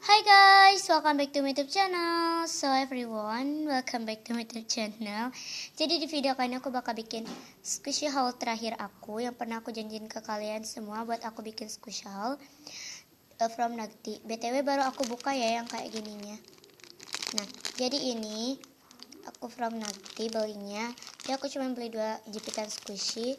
Hi guys, welcome back to my YouTube channel. So everyone, welcome back to my YouTube channel. Jadi di video kali ini aku bakal bikin squishy haul terakhir aku yang pernah aku janjiin ke kalian semua buat aku bikin squishy haul from Nagti. BTW baru aku buka ya yang kayak gininya. Nah, jadi ini aku from Nagti belinya. Jadi aku cuma beli 2 jepitan squishy.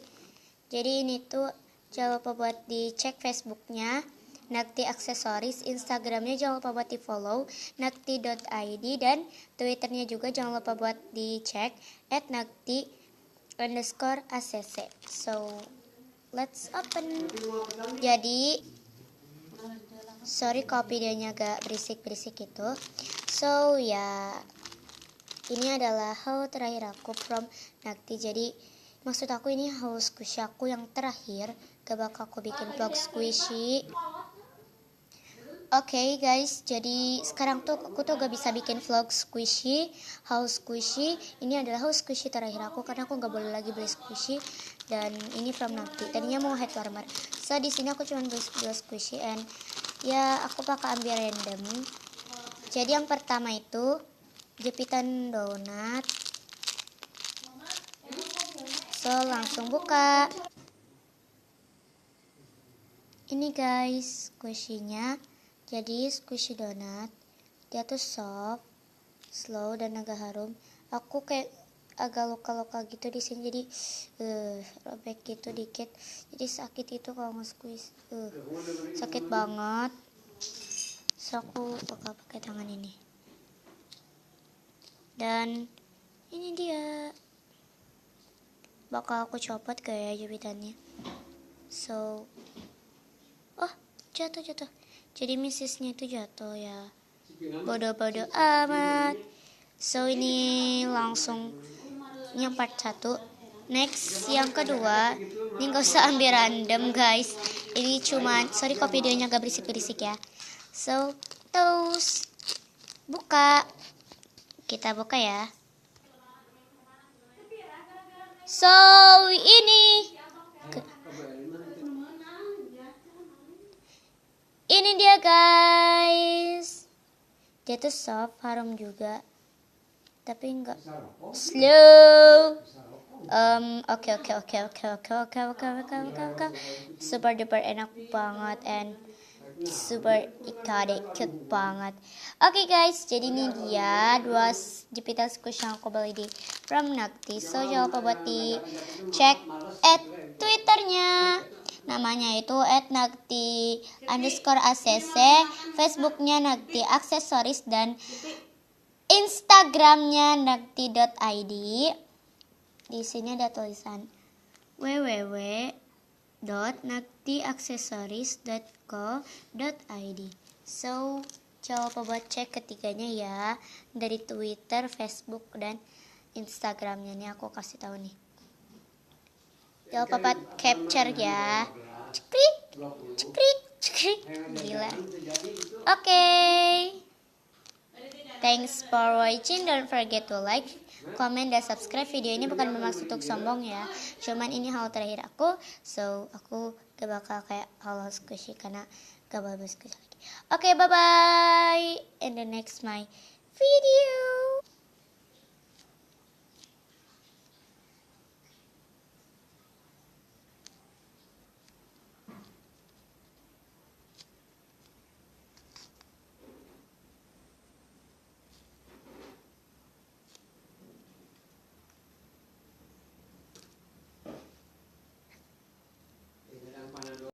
Jadi ini tuh jangan lupa buat dicek Facebooknya Nagti Aksesoris, Instagramnya jangan lupa buat di follow nagti.id, dan Twitternya juga jangan lupa buat dicek @nagti_acc. So let's open. Jadi sorry kalau videonya agak berisik-berisik gitu. So ya, ini adalah haul terakhir aku from Nagti. Jadi maksud aku ini haul squishy aku yang terakhir. Gak bakal aku bikin vlog squishy. Oke guys, jadi sekarang tuh aku tuh gak bisa bikin vlog squishy, haul squishy. Ini adalah haul squishy terakhir aku karena aku gak boleh lagi beli squishy. Dan ini from Nagti. Tadinya mau head warmer. So di sini aku cuma beli 2 squishy and ya aku bakal ambil random. Jadi yang pertama itu jepitan donat. So langsung buka. Ini guys squishy-nya. Jadi squishy donat, dia tuh soft, slow dan agak harum. Aku kayak agak luka-luka gitu di sini, jadi robek gitu dikit. Jadi sakit itu kalau nge-squeeze. Sakit banget. So aku bakal pakai tangan ini. Dan ini dia. Bakal aku copot kayak jepitannya. So jatuh. Jadi misisnya itu jatuh ya. Bodoh-bodoh amat. So ini langsung yang part 1. Next yang kedua. Ini gak usah ambil random guys. Ini cuman, sorry kok videonya agak berisik-berisik ya. So terus buka. Kita buka ya. So ini dia guys. Dia tuh soft, harum juga. Tapi enggak slow. Oke. Super duper enak banget and super iconic, cute banget. Oke guys, jadi ini dia 2 jepitan squishy yang aku beli di from Nagti. So jangan lupa buat di cek Twitternya. Namanya itu @nagti_acc, Facebooknya Nagti Aksesoris, dan Instagramnya nagti.id. Di sini ada tulisan www.nagtiaksesoris.co.id. So jangan lupa buat cek ketiganya ya, dari Twitter, Facebook, dan Instagramnya. Nih aku kasih tahu nih. Jangan lupa buat capture ya. Cekrik. Gila. Oke. Thanks for watching. Don't forget to like, comment, dan subscribe. Video ini bukan bermaksud untuk sombong ya. Cuman ini haul terakhir aku. So aku gak bakal kayak haul squishy karena gak bakal squishy lagi. Oke, bye bye. In the next my video.